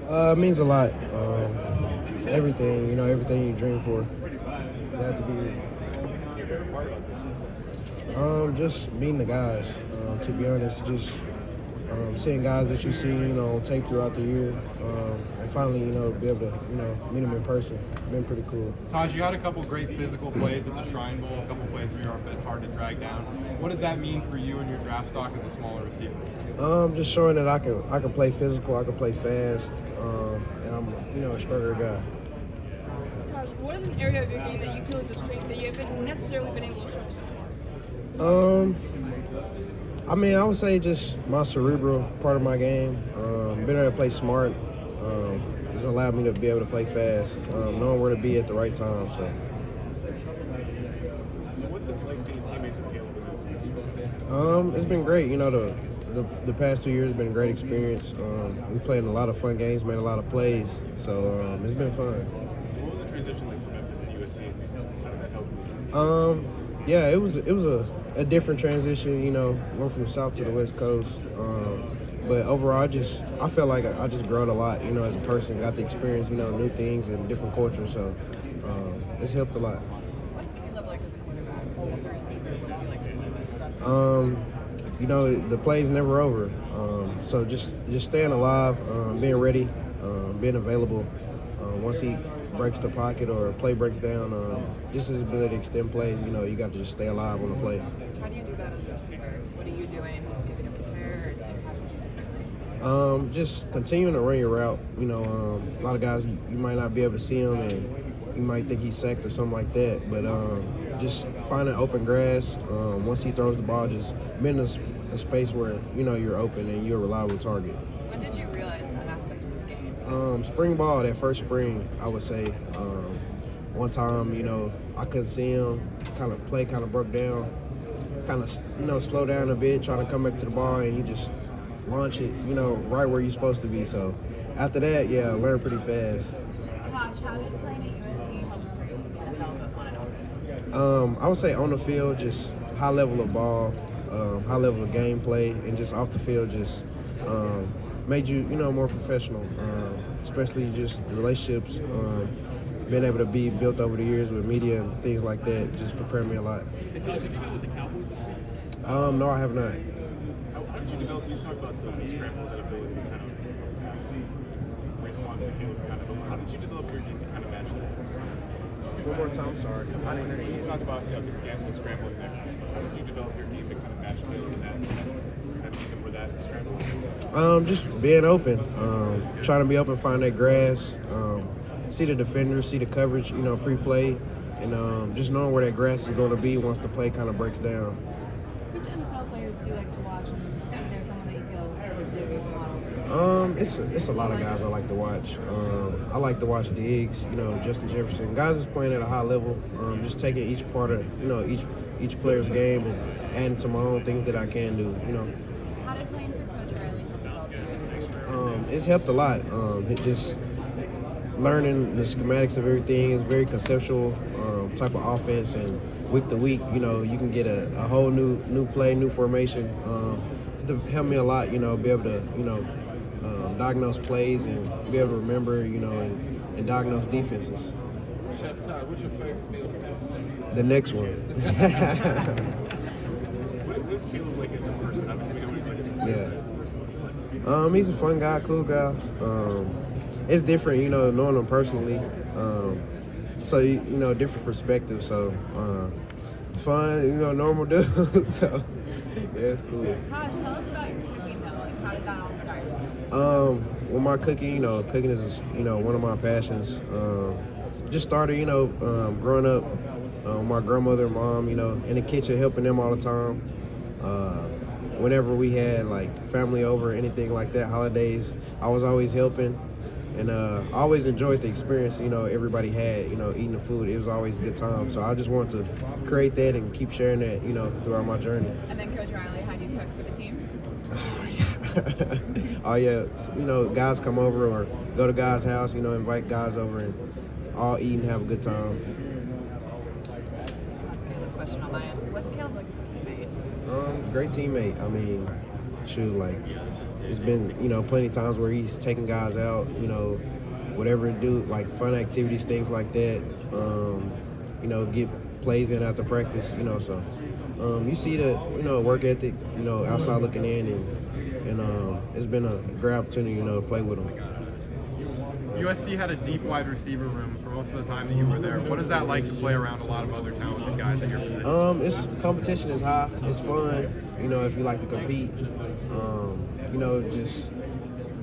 It means a lot. It's everything, everything you dream for. You have to be. What's been your favorite part about this so Just meeting the guys. To be honest, just seeing guys that you see, tape throughout the year, and finally, be able to, meet them in person. Been pretty cool. Tahj, you had a couple great physical plays at the Shrine Bowl, a couple plays where you were a bit hard to drag down. What did that mean for you and your draft stock as a smaller receiver? Just showing that I can play physical, I can play fast, and I'm a stronger guy. Gosh, what is an area of your game that you feel is a strength that you haven't necessarily been able to show so far? I would say just my cerebral part of my game. Being able to play smart, has allowed me to be able to play fast, knowing where to be at the right time. So what's it like being teammates with Caleb in those days? It's been great. The past 2 years have been a great experience. We played in a lot of fun games, made a lot of plays, so it's been fun. What was the transition like from Memphis to USC? How did that help you? Yeah, it was a different transition. Went from the South to the West Coast. But overall, I felt like I just growed a lot. As a person, got to experience new things and different cultures. So it's helped a lot. What's Caleb like as a quarterback? Or as a receiver? What's he like to play with? The play's never over. So just staying alive, being ready, being available. Once he breaks the pocket or play breaks down, just his ability to extend plays, you got to just stay alive on the play. How do you do that as a receiver? What are you doing maybe to prepare or you have to do differently? Just continuing to run your route. A lot of guys, you might not be able to see him and you might think he's sacked or something like that. But just finding open grass. Once he throws the ball, just being in a space where, you're open and you're a reliable target. When did you realize that aspect of his game? Spring ball, that first spring, I would say. One time, I couldn't see him. Play broke down. Slow down a bit, trying to come back to the ball, and he just launch it, right where you're supposed to be. So after that, I learned pretty fast. Tahj, how did playing at USC help improve the development on and off? I would say on the field, just high level of ball, high level of gameplay, and just off the field, just made you, more professional. Especially just relationships, being able to be built over the years with media and things like that, just prepared me a lot. And Tahj, have you been with the Cowboys this week? No, I have not. How did you develop? You talk about the scramble, that ability to kind of response to Caleb, how did you develop your game to kind of match that? One more time, sorry. I didn't hear You you. talk about the scramble and that kind of stuff. How did you develop your game to kind of match Caleb in that, kind of make him for that scramble? Just being open, trying to be open, find that grass, see the defender, see the coverage, pre-play, and just knowing where that grass is going to be once the play kind of breaks down. Which NFL players do you like to watch? And is there someone that you feel closely with models? It's a lot of guys I like to watch. I like to watch Diggs, Justin Jefferson, guys that's playing at a high level. Just taking each part of, each player's game and adding to my own things that I can do, How did playing for Coach Riley help develop you? It's helped a lot. It just learning the schematics of everything is very conceptual type of offense, and week to week, you can get a whole new play, new formation. It's helped me a lot, be able to, diagnose plays and be able to remember, and diagnose defenses. Chef Todd, what's your favorite meal? The next one. What's Caleb like as a person? Obviously, we know what he's like as a person. Yeah. As a person, what's he like? He's a fun guy, cool guy. It's different, knowing him personally. So, different perspective. So, fun, normal dude. So, yeah, it's cool. Tahj, tell us about your cooking though. Like, how did that all start? Well, my cooking, cooking is, one of my passions. Just started, growing up, my grandmother and mom, in the kitchen, helping them all the time. Whenever we had like family over or anything like that, holidays, I was always helping. And I always enjoyed the experience, everybody had, eating the food. It was always a good time. So I just wanted to create that and keep sharing that, throughout my journey. And then Coach Riley, how do you cook for the team? Oh yeah, guys come over or go to guys' house, invite guys over and all eat and have a good time. I'll ask Caleb a question on my end. What's Caleb like as a teammate? Great teammate. shoot, like it's been plenty of times where he's taking guys out, whatever it do, like fun activities, things like that. Get plays in after practice, so you see the work ethic, outside looking in, and it's been a great opportunity, to play with him. USC had a deep wide receiver room for most of the time that you were there. What is that like to play around a lot of other talented guys at your position? It's competition is high. It's fun, if you like to compete. Just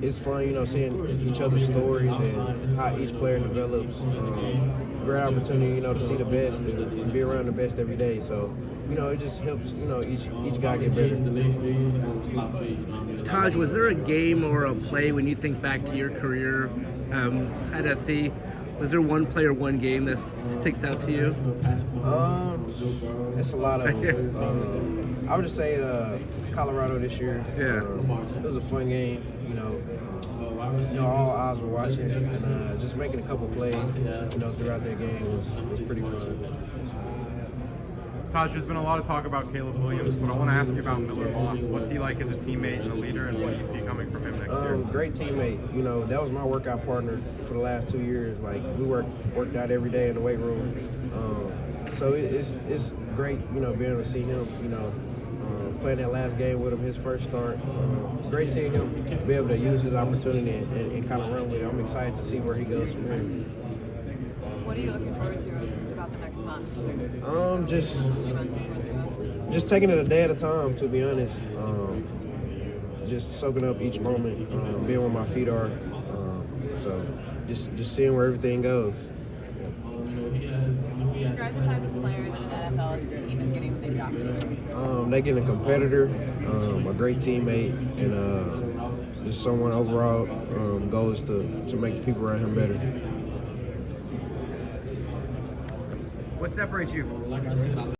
it's fun, seeing each other's stories and how each player develops. Great opportunity, to see the best and be around the best every day. So, it just helps, each guy get better. Tahj, was there a game or a play when you think back to your career at SC? Was there one play or one game that sticks out to you? It's a lot of them. I would just say Colorado this year. Yeah. It was a fun game, all eyes were watching, and just making a couple plays, throughout that game was pretty fun. Tahj, there's been a lot of talk about Caleb Williams, but I want to ask you about Miller Moss. What's he like as a teammate and a leader, and what do you see coming from him next year? Great teammate. That was my workout partner for the last 2 years. Like, we worked out every day in the weight room. So it's great, being able to see him, playing that last game with him, his first start. Great seeing him be able to use his opportunity and kind of run with it. I'm excited to see where he goes from here. What are you looking forward to about the next month? Just 2 months before the draft? just taking it a day at a time, to be honest. Just soaking up each moment, being where my feet are. So just seeing where everything goes. Describe the type of player that an NFL team is getting when they draft you. They get a competitor, a great teammate, and just someone overall goal is to make the people around him better. What separates you?